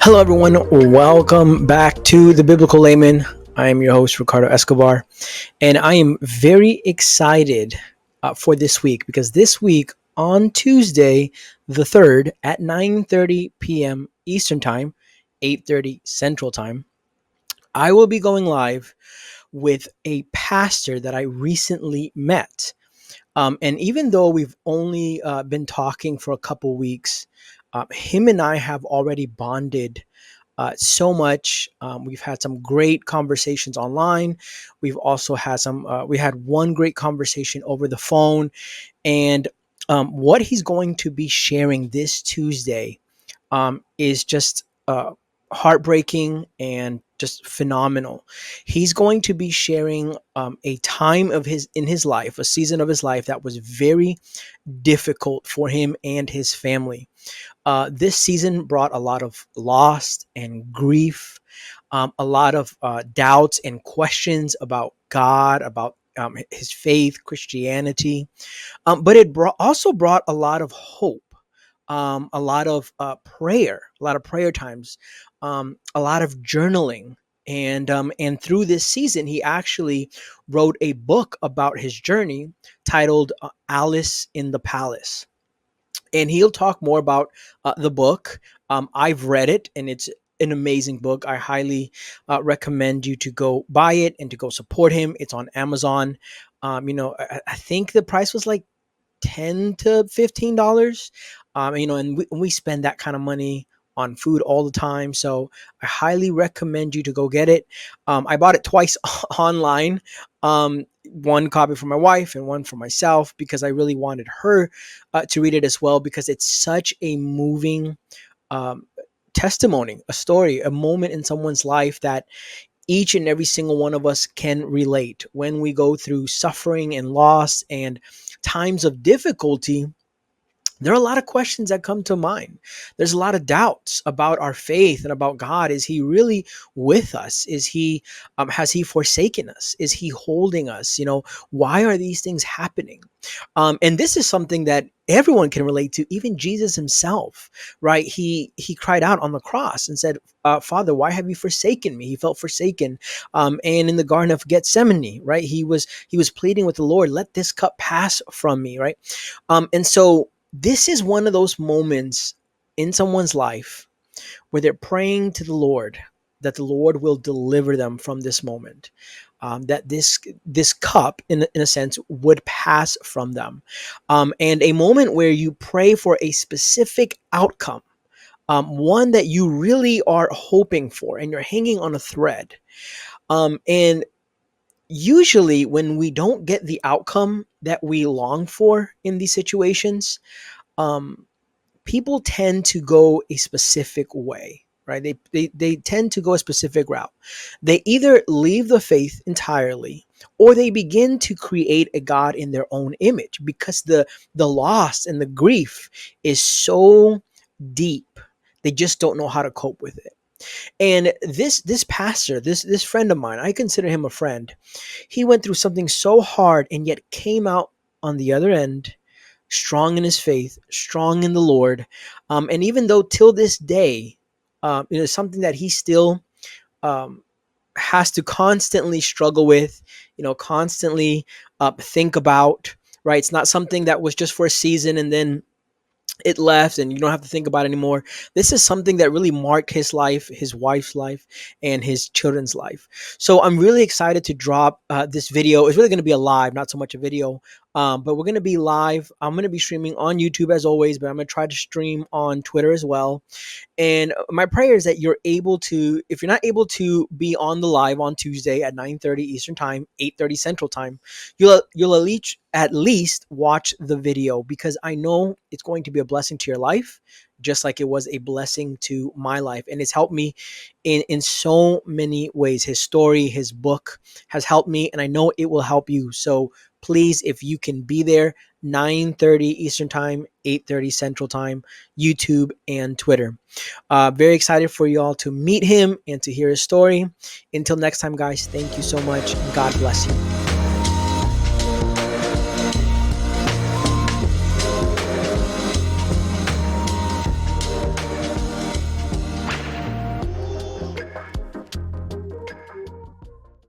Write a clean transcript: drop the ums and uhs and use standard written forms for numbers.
Hello, everyone. Welcome back to the Biblical Layman. I am your host, Ricardo Escobar, and I am very excited for this week because this week on Tuesday, the 3rd at 9:30 p.m. Eastern Time, 8:30 Central Time, I will be going live with a pastor that I recently met. And even though we've only been talking for a couple weeks, him and I have already bonded so much. We've had some great conversations online. We've also had we had one great conversation over the phone. And what he's going to be sharing this Tuesday is just heartbreaking and just phenomenal. He's going to be sharing a time of his in his life, a season of his life that was very difficult for him and his family. This season brought a lot of loss and grief, a lot of doubts and questions about God, about his faith, Christianity. But also brought a lot of hope, a lot of prayer, a lot of prayer times, a lot of journaling. And through this season, he actually wrote a book about his journey titled Alice in the Palace, and he'll talk more about the book. I've read it, and it's an amazing book. I highly recommend you to go buy it and to go support him. It's on Amazon. I think the price was like $10 to $15. And we spend that kind of money on food all the time. So I highly recommend you to go get it. I bought it twice online. One copy for my wife and one for myself because I really wanted her to read it as well, because it's such a moving um, testimony, a story, a moment in someone's life that each and every single one of us can relate. When we go through suffering and loss and times of difficulty, there are a lot of questions that come to mind. There's a lot of doubts about our faith and about God. Is he really with us? Has he forsaken us? Is he holding us? Why are these things happening? And this is something that everyone can relate to, even Jesus himself, right? He cried out on the cross and said, Father, why have you forsaken me? He felt forsaken. And in the Garden of Gethsemane, right? He was pleading with the Lord, let this cup pass from me, right? And so this is one of those moments in someone's life where they're praying to the Lord that the Lord will deliver them from this moment, that this cup, in a sense, would pass from them, and a moment where you pray for a specific outcome, one that you really are hoping for, and you're hanging on a thread. And usually, when we don't get the outcome that we long for in these situations, um, people tend to go a specific way, right? They tend to go a specific route. They either leave the faith entirely, or they begin to create a God in their own image, because the loss and the grief is so deep. They just don't know how to cope with it. And this pastor, this friend of mine, I consider him a friend. He went through something so hard and yet came out on the other end strong in his faith, strong in the Lord. And even though till this day, something that he still um, has to constantly struggle with, constantly think about, right? It's not something that was just for a season and then it left and you don't have to think about it anymore. This is something that really marked his life, his wife's life, and his children's life. So I'm really excited to drop this video. It's really going to be a live, not so much a video, but we're going to be live. I'm going to be streaming on YouTube as always, but I'm going to try to stream on Twitter as well. And my prayer is that you're able to, if you're not able to be on the live on Tuesday at 9:30 Eastern Time, 8:30 Central Time, you'll at least watch the video, because I know it's going to be a blessing to your life, just like it was a blessing to my life. And it's helped me in so many ways. His story, his book has helped me, and I know it will help you. So please, if you can be there, 9:30 Eastern Time, 8:30 Central Time, YouTube and Twitter. Very excited for you all to meet him and to hear his story. Until next time, guys, thank you so much. God bless you.